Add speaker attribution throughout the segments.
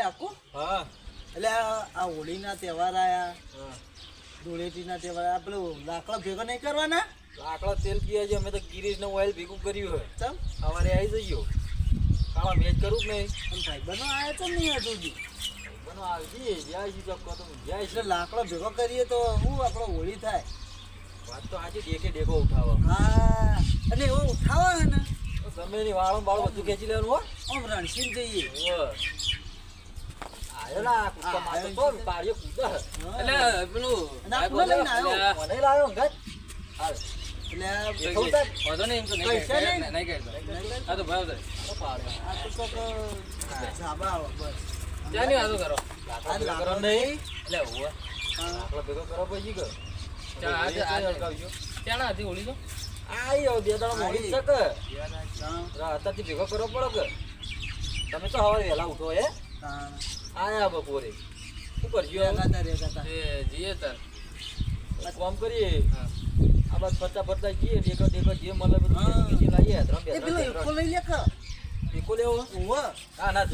Speaker 1: આખું
Speaker 2: હા
Speaker 1: એટલે આ હોળીના તહેવાર આયા ધૂળેટીના તહેવાર આ પેલું લાકડા ભેગો નહીં કરવાના
Speaker 2: લાકડા તેલ પીએ છે અમે તો ગિરીશ ને ઓઇલ ભેગું કર્યું હોય
Speaker 1: ચમ
Speaker 2: સવારે આવી જઈયો કાળા મેચ કરું કે નહીં
Speaker 1: અને ભાઈબંધો આયા ચમ નહીં હતું હજી
Speaker 2: બનો આવી જાય છે ચોક્કો તો જાય
Speaker 1: એટલે
Speaker 2: છે
Speaker 1: લાકડો ભેગો કરીએ તો શું આપણો હોળી થાય
Speaker 2: વાત તો આજે દેખે દેખો ઉઠાવો
Speaker 1: હા એટલે એવો ઉઠાવો હે ને
Speaker 2: તો ગમે એની વાળો બાળો બધું ખેંચી લેવાનું હો
Speaker 1: આમ રણસીન જઈએ
Speaker 2: આયો ના કુસ્કા મારતો તો પાડીએ કૂદા
Speaker 3: એટલે પેલું
Speaker 1: ના, ફૂલો લઈને આવ્યો.
Speaker 2: મને લાવ્યો અંગત હાલ
Speaker 1: એટલે
Speaker 2: દેખો ઉતાર
Speaker 3: વાંધો નહીં એમ તો
Speaker 1: પૈસા
Speaker 3: નહીં
Speaker 1: નહીં?
Speaker 3: નહીં કહેતો. હા તો ભાવ થાય.
Speaker 2: તો પાડે
Speaker 1: આ તો કોક ઝાબા આવે બસ
Speaker 3: ત્યાંની વાતો કરો.
Speaker 2: લાકડો
Speaker 1: આ
Speaker 2: ભેગો કરો
Speaker 1: લાકડો
Speaker 2: નહીં
Speaker 3: એટલે હુઆ.
Speaker 2: લાકડો ભેગો કરો પછી ગયો
Speaker 3: ચાલ આજે
Speaker 2: હળગાવજો.
Speaker 3: ત્યાં ના હતી હોળી તો
Speaker 2: આયો બે દાડા મોડી છે કે રાતથી ભેગો કરવો પડે કે તમે તો સવારે વહેલા ઉઠો હે આયા બપોરે શું કરજો
Speaker 3: એ જઈએ તાર
Speaker 2: કામ કરીએ
Speaker 3: હા.
Speaker 2: આ બસ ફરતા ફરતા જઈએ ડેકો ડેકો જે મળે બધું ખેંચી લાવીએ ત્રણ બે
Speaker 1: એ પેલો એકો લઈ લે કે
Speaker 2: ડેકો લેવો
Speaker 1: ઓવો
Speaker 2: હા ના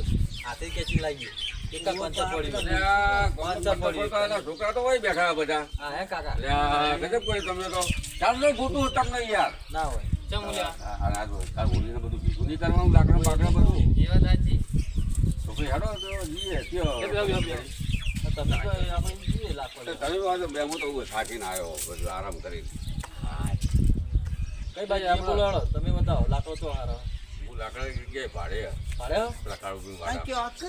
Speaker 2: હાથે ખેંચી લાવીએ એકા પંચર પડ્યું
Speaker 4: એટલે આ ગોંડલ પડતા છોકરા તો હોય બેઠા બધા.
Speaker 2: હા હે કાકા
Speaker 4: એટલે આ ગજબ કરી તમે તો. ચાલનો ગોતું હતા કે નહીં યાર?
Speaker 2: ના હોય
Speaker 3: ચમ ઉલ્યા
Speaker 4: આ જો તાર હોળીને બધું ભેગું નહીં કરવાનું, લાકડા બાકડા બધું.
Speaker 3: એ વાત સાચી
Speaker 4: છોકરી હેડો તો જઈએ ત્યો.
Speaker 3: એ બે
Speaker 2: તમે તો આપણે જોઈએ લાખો
Speaker 4: તમે વાંધો બે હું તો હું થાકીને આવ્યો બધું આરામ કરીને.
Speaker 2: કઈ બાજુ આપણે લડો તમે બતાવો લાખો તો હારો
Speaker 4: હું લાકડા જગ્યાએ ભાડે
Speaker 2: ભાડે
Speaker 4: પેલા કાળુભાઈ
Speaker 1: આ
Speaker 4: વાળા.
Speaker 1: કયો આકે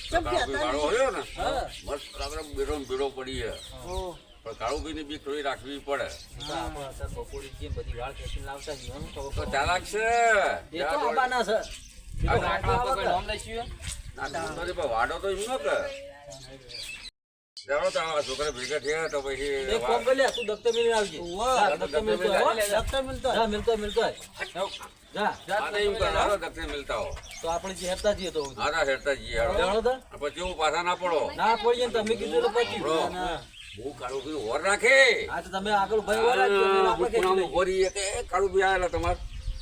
Speaker 1: ચમ
Speaker 4: કાળુભાઈ વાળો
Speaker 1: કહેતા
Speaker 4: હોય ને
Speaker 1: હા.
Speaker 4: મસ્ત લાકડા બેડો ને બેડો પડી છે.
Speaker 1: ઓ
Speaker 4: પણ કાળુભાઈની બી થોડી રાખવી પડે.
Speaker 2: આપણે અત્યારે બપોરે જઈએ ને બધી વાળ ખેંચીને લાવતા જઈએ એમ તો
Speaker 4: તો ચાલાક છે.
Speaker 2: એ તો આબાના છે એ તો
Speaker 3: લાકડા
Speaker 2: વાંચવા
Speaker 3: ઉપર કોઈ
Speaker 2: આવે
Speaker 3: નામ લઈશું
Speaker 4: ના તો પણ વાડો તો એમ ન કે. ચાલો તો આ છોકરા ભેગા થયા તો પછી
Speaker 2: એક કામ કરી લે તું દફતર મેળવી આવજે
Speaker 1: ઓવા.
Speaker 2: હા, દફતર મેળવી આવ, હો.
Speaker 1: લગતા મિલતો
Speaker 2: જા મિલતો જા
Speaker 4: આ તો એમ કરો, હાલો દક્ષિણ મિલતા હો.
Speaker 2: તો આપણે જે હેરતા જઈએ તો
Speaker 4: આના હેરતા જઈએ હાલો.
Speaker 2: જાણો તો
Speaker 4: પછી હું પાછા ના પડો.
Speaker 2: ના પડીએ ને તમે કીધું તો પછી
Speaker 4: બરો. હું કાળુભાઈ ઓર રાખે.
Speaker 2: આ તો તમે આગળ ભાઈ વાર આપજો એટલે આપણે ખેંચી
Speaker 4: પુણામાં
Speaker 2: લઈએ.
Speaker 4: ઓરી કે કાળુભાઈ આયેલા તમાર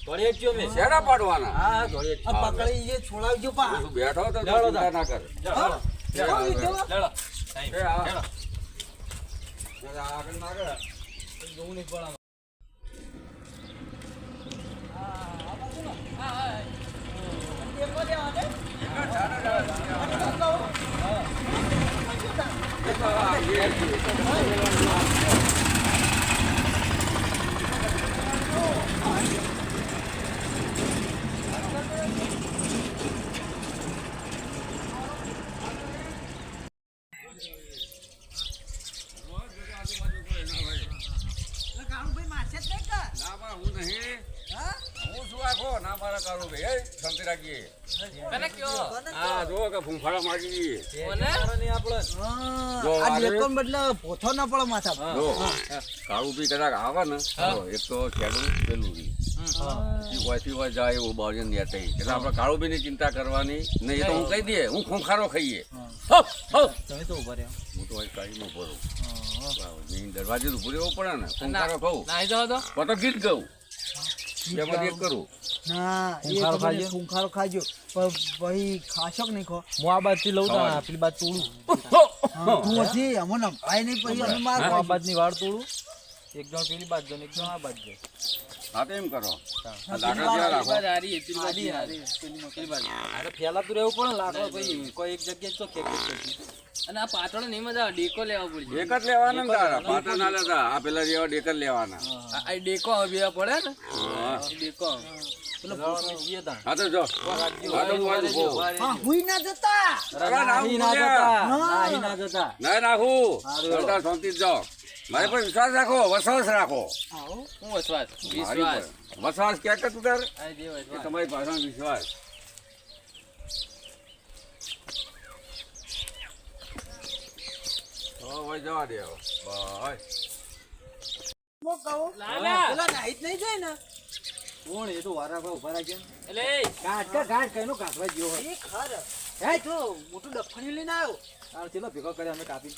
Speaker 2: ધોળિયા જ છીએ અમે.
Speaker 4: શેડા પાડવાના.
Speaker 2: હા હા ધોળિયા જ.
Speaker 1: આ પકડી એ છોડાવજો પા
Speaker 4: તું બેઠો તો
Speaker 2: લેવડો
Speaker 4: ચિંતા ના કર.
Speaker 2: ચાલો.
Speaker 1: કેવો વિડિયો?
Speaker 3: લેડો
Speaker 4: એ આ. આગળ ના કર.
Speaker 2: જોવું નહીં પણ
Speaker 4: ના બા, હું નહીં. હું શું આખો? ના મારા કાળુભાઈ. એ શાંતિ રાખીએ.
Speaker 3: તને કયો
Speaker 4: આ જો કે ફૂંફાડા મારી દઈએ.
Speaker 3: કોને
Speaker 2: નહીં આપણે
Speaker 4: જો
Speaker 1: આ
Speaker 4: આ
Speaker 1: ડેકોન બદલે પોથો ના પડે માથા પર.
Speaker 4: જો કાળુભાઈ કદાચ આવે ને તો એક તો ખેડૂત પેલું રી. વાંચી વાંચ જાય એવું બાવજન નેતે એટલે આપણે કાળુભાઈ ની ચિંતા કરવાની નહીં. એ તો હું કહી દઈએ હું ખોંખારો ખાઈએ.
Speaker 2: તમે તો ઉભા રહ્યા
Speaker 4: હું તો કાઢીનો ભરું દરવાજે તો ઉભું રહેવું પડે ને ખોંખારો ખાઉં
Speaker 3: નાઈ જાવ તો
Speaker 4: તો ગીત ગાઉં બેમાંથી એક કરું.
Speaker 1: ના એ
Speaker 2: ખૂંખારો
Speaker 1: તમે
Speaker 2: ખાજો?
Speaker 1: ખૂંખારો ખાજો પણ ભાઈ ખાશો કે નહીં ખો
Speaker 2: હું આ બાજથી લઉં તા પેલી બાદ તોડું
Speaker 1: તું હજી અમને ભાઈ નહીં પછી અમે માર
Speaker 2: આ બાજની વાળ તોડું એક જણ પેલી બાજ જાય ને એક જણ આ બાજ જાય
Speaker 4: હા તો એમ કરો આ લાકડા ત્યાં રાખો.
Speaker 3: હારી હતી હારી પેલી બાજુ
Speaker 2: અરે ફેલાતું રહેવું પડે ને લાકડો ભાઈ કોઈ એક જગ્યાએ તો ખેંચી
Speaker 3: અને આ પાતળો નહીં મજા આવે ડેકો લેવા પડશે
Speaker 4: એક જ લેવાના ને તારા પાટા ના લેતા આ પેલા જેવા ડેક જ લેવાના.
Speaker 3: આ ડેકો હવે પડે ને
Speaker 4: હા.
Speaker 3: એ ડેકો
Speaker 2: પેલો બોટમાં જઈએ તા
Speaker 4: હા તો જો હા તો હું આવું કહું.
Speaker 1: હા હુઈ ના જતા
Speaker 2: નાહી ના જતા નાહી ના જતા
Speaker 4: ના નાખું
Speaker 2: હારું.
Speaker 4: કરતા શાંતિ જ જાઓ. મારી પર વિશ્વાસ રાખો, વસવાસ રાખો.
Speaker 3: હું વિશ્વાસ
Speaker 4: મારી પર. વસવાસ ક્યાં કે તું તાર
Speaker 3: આ જે
Speaker 4: એ
Speaker 3: વિશ્વાસ
Speaker 4: તમારી પાછળ વિશ્વાસ. હવે જવા દે હવે. બસ.
Speaker 1: હું કહું
Speaker 3: લાલા
Speaker 1: પેલા નાઈટ નહીં જાય ને
Speaker 2: કોણ એ તો વારા ભાવ ઉભા રાખે
Speaker 3: એટલે
Speaker 2: ગાંઠ કઈનો કાઢવા જેવો હોય
Speaker 1: એ ખર હે જો મોટું ડફણી લઈને આવ્યો
Speaker 2: આ ચેલો ભેગો કરે અમે કાપી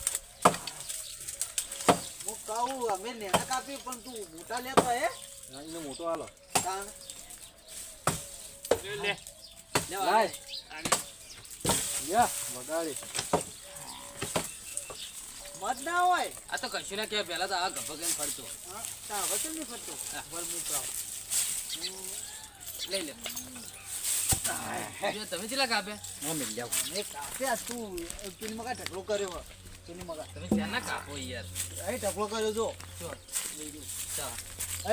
Speaker 1: હું કહું અમે નેના કાપી પણ તું મોટા લેતો હે
Speaker 2: એને મોટો હાલો
Speaker 1: તાણ
Speaker 3: લે
Speaker 2: લાય
Speaker 1: મત ના હોય
Speaker 3: આ તો કશું ના કહેવાય પહેલા તો આ ગભો કેમ ફરતો
Speaker 1: તાવ કેમ નહીં ફરતો બોલ મૂકરાવ
Speaker 3: લઈ લે જો તમે કેટલા કાપ્યા
Speaker 1: એ કાપે આ તું પેલી મગા ઢગલો કર્યો હો. પેલી મગા
Speaker 3: તમે શેના કાપો યાર
Speaker 1: એ ઢગલો કર્યો જો
Speaker 3: ચાલ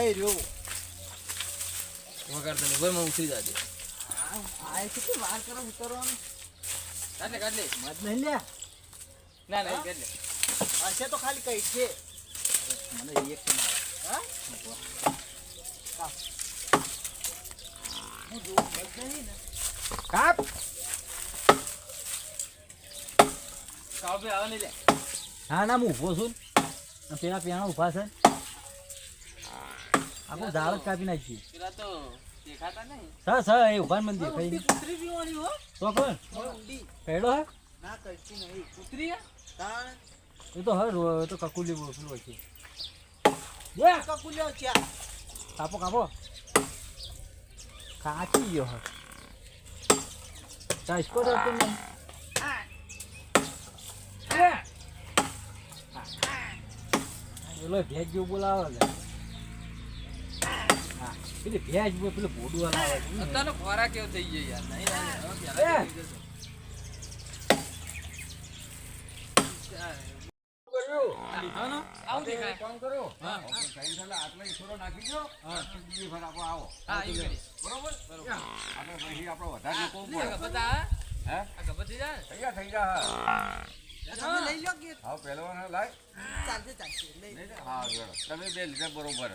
Speaker 1: એ રહ્યો
Speaker 3: વગાડતો નહીં બોલ, ઉતરી જાજે.
Speaker 1: આ કેટલી વાર કરે ઉતરવાનું
Speaker 3: કાઢ લે
Speaker 1: મત નહીં લે
Speaker 3: ના ના કાઢ લે
Speaker 1: હશે તો ખાલી કઈ છે
Speaker 2: મને રિએક્શન
Speaker 1: હા કાપ. હું જોઉં મત નહીં ને
Speaker 2: કાપ
Speaker 3: કાવ આવે નહીં લે
Speaker 2: હા ના હું ઊભો છું ને પેલા પેણા ઊભા છે આખું ઝાડ જ કાપી નાખી
Speaker 3: પેલા તો દેખાતા નહીં
Speaker 2: સર એ ઊભા મને દેખાય નહીં
Speaker 1: કૂતરી પીવાની હો
Speaker 2: તો કોણ
Speaker 1: ઊંડી
Speaker 2: કહેડો હે
Speaker 1: ના કરતી નહીં
Speaker 3: ઉતરી
Speaker 1: તાણ
Speaker 2: એ તો હર એ તો કકુલી બોલું છે
Speaker 1: કકુલ્યો ચા
Speaker 2: કાપો કાપો કાચી ગયો હે ચાસ્કો તો નહીં પેલો ભેજ જેવું બોલાવે લે હા પેલી ભેજ પેલું ભોડું હલાવે
Speaker 3: અત્યારનો ખોરાક કેવો થઈ ગયો યાર નહીં હવે પહેલા થઈ ગયો. આવું દેખાય
Speaker 4: કામ કરો
Speaker 3: હા.
Speaker 4: આટલા ઈશ્વરો નાખી દો બીજી વખત આપણે આવો
Speaker 3: હા એ કરી
Speaker 4: બરોબર આપણે પછી આપણે વધારે લોકો
Speaker 3: આ ગભતા
Speaker 4: હે
Speaker 3: આ ગભત થઈ જાય
Speaker 4: થઈ જા
Speaker 1: તમે લઈ લો કે
Speaker 4: હા પહેલવાન લાય
Speaker 1: ચાલશે લઈ
Speaker 4: નહીં ને? હા બરાબર. તમે બે લીધા બરોબર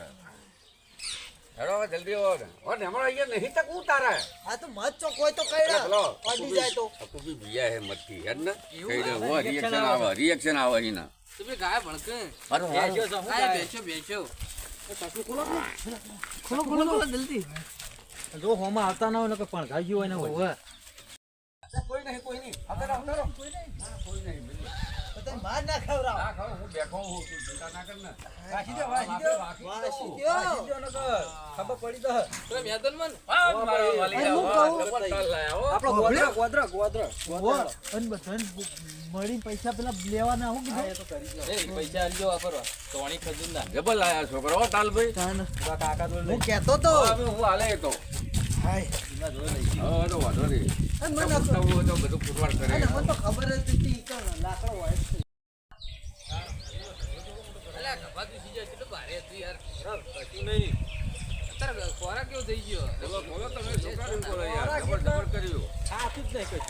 Speaker 4: હેડો હવે જલ્દી આવો ને હમણાં અહીંયા નહીં તક ઉતારે
Speaker 1: હા તો મત ચોક હોય તો કઈ
Speaker 4: પેલો
Speaker 1: અડી જાય તો
Speaker 4: અકુબી બીયા હે મતથી હેડ ને
Speaker 3: એવું
Speaker 4: કઈ દે હો રિએક્શન આવે એના
Speaker 3: તમે ગાય ભણકે
Speaker 4: અરે
Speaker 3: આ બેસો ખોલો જલ્દી
Speaker 2: જો હોમાં આવતા ના હોય ને પણ ગાઈ ગયું હોય ને હોય
Speaker 4: કોઈ નહીં આવતારો કોઈ નહીં
Speaker 1: તમે માર ના ખવરાવ
Speaker 4: ના ખાવ હું બેઠો હું તું ચિંતા ના કર ને
Speaker 2: વાસી દે
Speaker 1: વાસી દ્યો.
Speaker 2: ખબર પડી તો
Speaker 3: તો મેદન મન
Speaker 2: આપણો ગોદરા અને બધાને મળીને પૈસા પેલા લેવાના હું કીધું
Speaker 3: પૈસા આલજો વાપરવા તોણી ખજૂર ના
Speaker 4: જબર લાયા છોકરો હો તાલભાઈ
Speaker 2: કાકા તો
Speaker 1: હું કહેતો તો
Speaker 4: હવે હું હાલે તો
Speaker 1: હાય
Speaker 4: હવે તો વાંધો નહીં
Speaker 1: અને મને
Speaker 4: તો બધું પુરવાર કરે
Speaker 1: અને મને તો ખબર જ નથી કે લાકડો હોય જ છે.
Speaker 3: અલ્યા ગભાતું સીજા કેટલું ભારે હતું યાર કશું નહીં અત્યારે ખોરાક કેવો થઈ ગયો
Speaker 4: બોલો બોલો તમે છોકરાને બોલો યાર જબર કર્યું
Speaker 2: આખું જ નહીં કઈ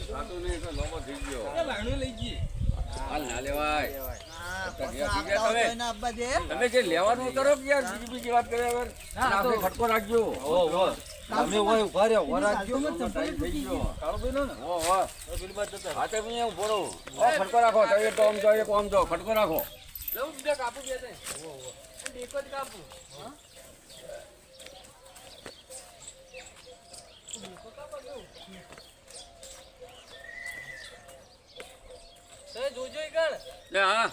Speaker 4: સાતું નહીં તો લોબો થઈ ગયો
Speaker 3: લાગણી લઈ ગઈ
Speaker 4: હાલ ના લેવાય
Speaker 1: હા
Speaker 4: તો
Speaker 1: પછી
Speaker 4: ગયા
Speaker 1: આવતા હોય
Speaker 4: તમે.
Speaker 1: તો એના અબ્બા દે
Speaker 4: તમે જે લેવાનું કરો કે યાર બીજી વાત કર્યા વગર આપણે ખટકો રાખજો
Speaker 2: તમે હોય ઉભા રહ્યો ઉભા રાખજો
Speaker 4: ટાઈમ થઈ ગયો
Speaker 2: કાળો ભાઈ નો ને
Speaker 4: હો હો હા તો હું બોલો ખટકો રાખો તમે તો આમ જો એક આમ જો ખટકો રાખો
Speaker 3: લઉં બીજા કાપું બે તે એક જ કાપું જોજો ઈ કણ
Speaker 4: લે હા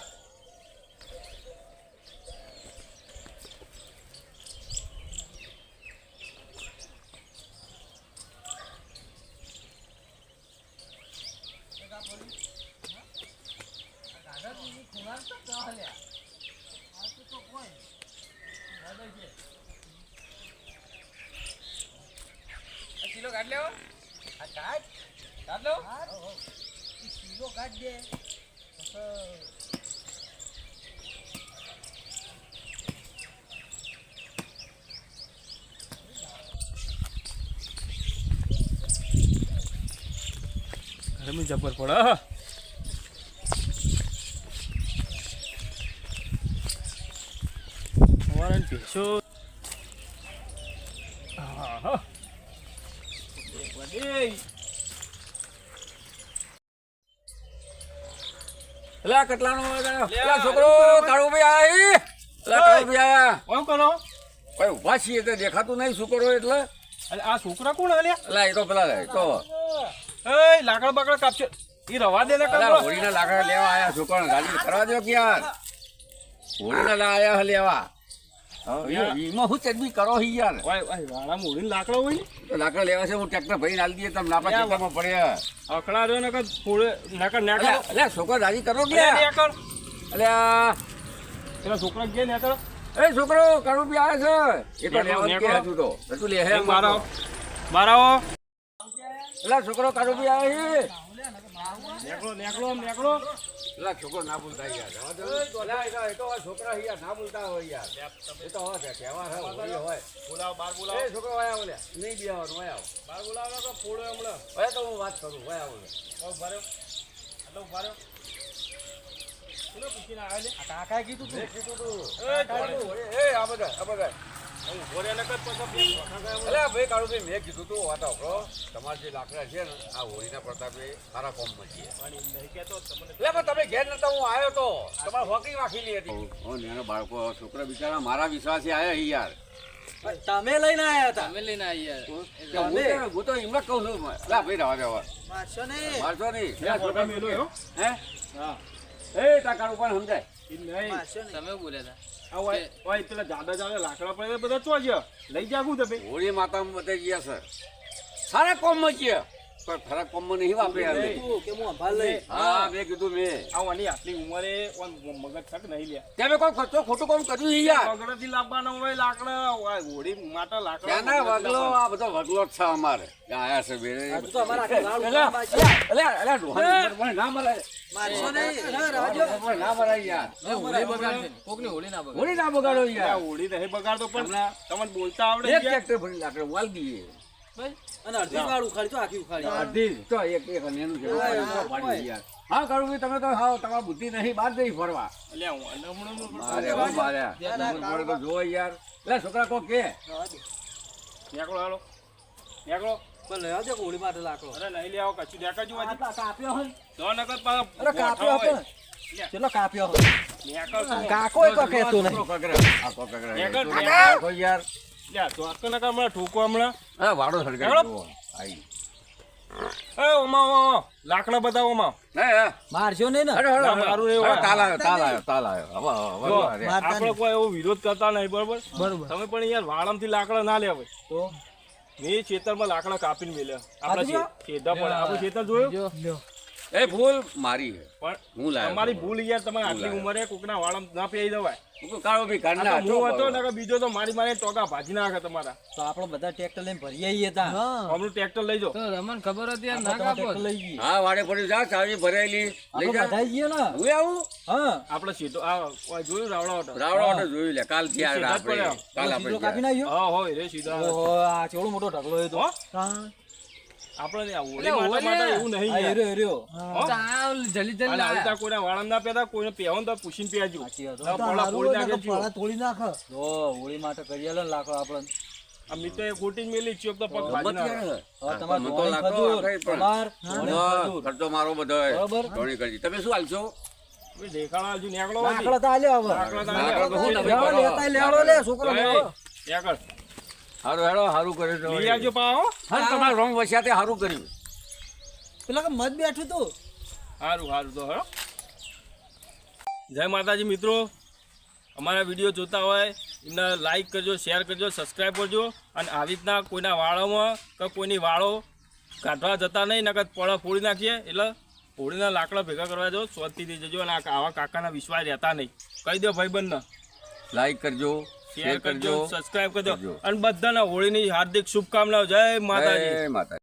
Speaker 3: કિલો કાઢ લેવો
Speaker 1: આ કાઢ
Speaker 3: કાઢ લો
Speaker 1: કિલો કાઢ દે
Speaker 5: ગરમી જબર પડે વારન પીછો હા
Speaker 4: લા કટલાનો લા છોકરો કાળુ ભાઈ આઈ લા કાળુ ભાઈ આયા
Speaker 5: કોણ કરો
Speaker 4: કોઈ ઉભા છીએ તો દેખાતું નહીં શું કરો એટલે
Speaker 5: અરે આ છોકરા કોણ આલ્યા
Speaker 4: લા એ તો પેલા લે તો
Speaker 5: એ લાકડ બાકડ કાપશે ઈ રવા દે ને
Speaker 4: અલા
Speaker 5: કાપો
Speaker 4: હોળીના લાકડા લેવા આયા છોકરા ગાડી કરવા દો કે યાર હોળીના લા આયા લેવા એમાં હું ચટણી કરો હી યાર
Speaker 5: ઓય ઓય વાળા મોડીને લાકડો હોય ને
Speaker 4: તો લાકડા લેવા છે હું ટ્રેક્ટર ભરીને આલી દઈએ તમને આપણા ખેતરમાં પડ્યા
Speaker 5: અકળા રહ્યો નકર ફોડે નકર નેકળો
Speaker 4: અલ્યા છોકરો રાજી કરો કે
Speaker 5: અલ્યા નેકળ
Speaker 4: અલ્યા
Speaker 5: પેલા છોકરા ગયા નેકળ
Speaker 4: એ છોકરો કાળું બી આવે છે એ તો
Speaker 5: નેકળો,
Speaker 4: લેવાનું કે
Speaker 5: નેકળો.
Speaker 4: હજુ તો હજુ લે હે
Speaker 5: મારા મારા
Speaker 4: અલ્યા છોકરો કાળું બી આવે છે
Speaker 5: નેકળો નેકળો નેકળો
Speaker 4: અલ્યા છોકરો ના બોલતા યાર જવા દો. અલ્યા એ તો હવે છોકરા યાર ના બોલતા હોય યાર એ તો હવે કહેવા હે હોય
Speaker 5: બોલાવો બાર
Speaker 4: એ
Speaker 5: બોલાવો
Speaker 4: છોકરો વાયા ઓલ્યા નહીં બી આવવાનું વાયા આવો
Speaker 5: બાર બોલાવો તો ફોડો હમણાં
Speaker 4: હવે તો હું વાત કરું વાયા આવો
Speaker 5: ઉભા રહ્યો આટલો ઉભા રહ્યો ચલો પૂછીને આવે લે
Speaker 1: કાકાએ કીધું તું
Speaker 4: કીધું તું
Speaker 5: એ કાળું
Speaker 4: એ આ બધા
Speaker 5: હું ઘોડે નકર પછી
Speaker 4: અલ્યા ભાઈ કાળુભાઈ મેં કીધું તું વાત આપો તમારા જે લાકડા છે ને આ હોળીના પ્રતાપે સારા કોમમાં છીએ
Speaker 5: નહીં કહેતો તમને
Speaker 4: એટલે પણ તમે ઘેર નતા હું આવ્યો તો તમારે હોકી વાખીની હતી ઓ નાના બાળકો છોકરા બિચારા મારા વિશ્વાસથી આવ્યા હી યાર
Speaker 1: તમે લઈને આયા હતા
Speaker 3: અમે લઈને આવીએ
Speaker 4: હું તો એમને કહું છું લા ભાઈ રવા દેવા
Speaker 1: મારશો નહીં
Speaker 4: મારશો નહીં
Speaker 5: ત્યાં ફોટા મેલો હો
Speaker 4: હે
Speaker 5: હા
Speaker 4: એ ટાકાનું પણ સમજાય
Speaker 5: ઈ નહીં
Speaker 1: મારશો નહીં
Speaker 3: તમે બોલ્યા
Speaker 5: આ ઓય ઓય પેલા જાડા જાડા લાકડા પડે બધા ચો ગયા લઈ જાગું તમે
Speaker 4: હોળી માતામાં બધા ગયા સર સારા કોમમાં છીએ પણ ખરા કોમમાં નહીં વાપરે યાર
Speaker 1: કીધું કે હું અંભાલ લઈ
Speaker 4: હા મેં કીધું મેં
Speaker 5: આવવાની આટલી ઉંમરે મગજ છક નહીં લ્યા
Speaker 4: તમે કોઈ ખર્ચો ખોટું કામ કર્યું છે યાર
Speaker 5: વગડાથી લાવવાનો હોય લાકડા હોળી માટે લાકડા
Speaker 4: ત્યાંના વગલો આ બધો વગલો જ છે અમારે આયા છે બેરે
Speaker 1: હજુ તો અમારા આખા લાલ
Speaker 4: અલ્યા,
Speaker 1: ઉભા છે.
Speaker 4: અલ્યા, અલ્યા, ડોહાની ઉંમર પણ ના મરાય.
Speaker 1: મારશો નહીં ના, રાજો.
Speaker 4: પણ ના મરાય યાર.
Speaker 3: હોળી બગાડશે કોકની હોળી ના બગાડે
Speaker 4: હોળી ના બગાડો યાર.
Speaker 5: હોળી નહીં બગાડતો પણ તમને બોલતા આવડે
Speaker 4: એક
Speaker 5: છે?
Speaker 4: ટ્રેક્ટર ભરીને લાકડા વાળી દઈએ.
Speaker 1: અને અડધી વાળ ઉખાડી તો આખી ઉખાડી
Speaker 4: અડધી તો એક અન્યનું છે. પાડી યાર. હા કાળુભાઈ, તમે તો હાવ તમારી બુદ્ધિ નહીં બહાર જઈ ફરવા.
Speaker 5: અલ્યા, હું અને હમણાં
Speaker 4: અરે હો બાર્યા. ઉંમર તો જોવો યાર. લે છોકરા કોક કે
Speaker 5: નેકળો હાલો નેકળો
Speaker 1: પણ લેવા દે હોળી માટે લાકડો
Speaker 5: અરે નહીં લે આવો કચ્છું દેખાડજો આજે
Speaker 1: કાપ્યો હોય
Speaker 5: તો નકર પાછા
Speaker 1: અરે કાપ્યો
Speaker 5: ગોઠા હોય.
Speaker 1: હતો કેટલો કાપ્યો હોય
Speaker 5: નેકળ શું?
Speaker 1: કાકો એ તો કહેતો નહીં
Speaker 4: છોકરો કકરા. આ કોક કકરા.
Speaker 5: નેકળ,
Speaker 4: તું
Speaker 5: નેકળ.
Speaker 4: નેકળ કોઈ યાર.
Speaker 5: લ્યા, તો આ તો નકર હમણાં ઠોકો હમણાં
Speaker 4: હા વાડો સળગાવી
Speaker 5: હેલો.
Speaker 4: જુઓ. આઈ.
Speaker 5: એ ઓમાં લાકડા બધા ઓમાં
Speaker 4: હે, હે.
Speaker 1: મારશો નહીં ને
Speaker 4: અરે, હળો,
Speaker 5: ના,
Speaker 4: હળો.
Speaker 5: મારું એવું
Speaker 4: હળો,
Speaker 5: આ.
Speaker 4: તાલ આવ્યો, તાલ આવ્યો, તાલ આવ્યો. હવે,
Speaker 5: જો,
Speaker 4: હવે, હવે.
Speaker 1: મારતા
Speaker 5: આપણે
Speaker 1: નહીં.
Speaker 5: કોઈ એવો વિરોધ કરતા નહીં બરોબર
Speaker 1: બરોબર
Speaker 5: તમે પણ યાર વાળમથી લાકડા ના લેવાય
Speaker 1: તો
Speaker 5: મેં ખેતરમાં લાકડા કાપીને મેલ્યા
Speaker 1: સાચું
Speaker 5: આપણા ખેતર પડે આપણું ખેતર જોયું
Speaker 1: લ્યો
Speaker 4: એ ભૂલ મારી છે.
Speaker 5: પણ
Speaker 4: હું લાવ્યો.
Speaker 5: તમારી ભૂલ યાર તમારે આટલી
Speaker 4: લાવ્યો.
Speaker 5: ઉંમરે કોકના વાળમ ના પી દવાય
Speaker 4: હું તો કાળો ભઈ
Speaker 5: આ
Speaker 4: ઘરના
Speaker 5: તો હું હતો
Speaker 4: હતો.
Speaker 5: ને કે બીજો તો મારી મારી ટોકા ભાજી નાખે તમારા
Speaker 1: તો આપણે બધા ટ્રેક્ટર લઈને ભરી આવીએ તા
Speaker 5: હમણાં ટ્રેક્ટર લઈ જાઓ
Speaker 3: તો રમણ ખબર હતી યાર ના
Speaker 1: આપણે
Speaker 3: કાપો
Speaker 1: ટ્રેક્ટર લઈ જઈએ
Speaker 4: હા વાડે પડી જા ચાવી ભરાયેલી લઈ
Speaker 1: આપણે
Speaker 4: જા
Speaker 1: બધા જઈએ ને
Speaker 4: હું આવું
Speaker 1: હા
Speaker 5: આપણે સીધો આ ઓય જોયું રાવડા ઓટો
Speaker 4: રાવડો ઓટો જોયું લે કાલ થી
Speaker 5: સીધા જ
Speaker 4: આપણે
Speaker 5: પડ્યા.
Speaker 4: કાલ
Speaker 1: સીધો
Speaker 4: આપણે
Speaker 1: કાપી નાખ્યો
Speaker 5: હા હોય રે સીધા
Speaker 1: ઓહો આ કેવડો મોટો ઢગલો એ તો
Speaker 5: હો?
Speaker 1: હા
Speaker 5: આપણે આ હોળી
Speaker 3: એટલે
Speaker 5: માટે
Speaker 3: હોળી
Speaker 5: માટે એવું નહીં
Speaker 1: આ
Speaker 5: યાર.
Speaker 1: એર્યો એર્યો
Speaker 5: હો?
Speaker 3: ચાલ જલ્દી જલ્દી
Speaker 5: અને
Speaker 3: લાયા.
Speaker 5: આવતા કોઈને વાળમ ના પહેતા કોઈને પહેવાનું તો પૂછીને પહેરજો
Speaker 1: સાચી વાત.
Speaker 5: આ પોળા ફોડી નાખે છે.
Speaker 1: તોડી નાખ જો હોળી માટે કરી આલે ને લાકડો આપણે
Speaker 5: આ મિત્ર એ ખોટી જ મેલી છે તો પગ ભાજી
Speaker 4: ગમત
Speaker 5: નાખે.
Speaker 4: યાર.
Speaker 1: હવે તમારે
Speaker 4: મને તો
Speaker 1: ધોણી
Speaker 4: લાકડો
Speaker 1: ખજૂર,
Speaker 4: આખે પણ.
Speaker 1: તમાર ધોણી
Speaker 4: હા,
Speaker 1: ખજૂર.
Speaker 4: ખર્ચો મારો બધો
Speaker 1: બરોબર.
Speaker 4: ધોણી કરજી. તમે શું હાલશો
Speaker 5: હવે દેખાડા હજુ નેકળો
Speaker 1: લાકડો તો આલ્યો હવે
Speaker 5: લાકડો તો
Speaker 4: લાકડો તો હું
Speaker 1: લેવો,
Speaker 4: કરો.
Speaker 1: લેતાય લેવડો લે છોકરો લેવો.
Speaker 5: નેકળ
Speaker 4: હારું હેડો હારું કર્યું તો.
Speaker 5: લઈ આવજો પા હો.
Speaker 4: હા તમારા રોંગ વસ્યા તે હારું કર્યું.
Speaker 1: પેલા કે મત બેઠું તું
Speaker 5: સારું સારું તો હેડો. જય માતાજી મિત્રો, અમારા વિડીયો જોતા હોય એમને લાઈક કરજો, શેર કરજો, સબસ્ક્રાઈબ કરજો. અને આવી રીતના કોઈના વાળોમાં કે કોઈની વાળો કાઢવા જતા નહીં નકર પળા ફોડી નાખીએ એટલે હોળીના લાકડા ભેગા કરવા જો શાંતિથી જજો. અને આવા કાકાના વિશ્વાસ રહેતા નહીં. કહી દો ભાઈબંધને
Speaker 4: લાઈક કરજો
Speaker 5: શેર કરજો, સબસ્ક્રાઈબ કરજો.
Speaker 4: કરજો.
Speaker 5: અને બધાને હોળીની હાર્દિક શુભકામનાઓ. જય માતાજી.
Speaker 4: જય માતા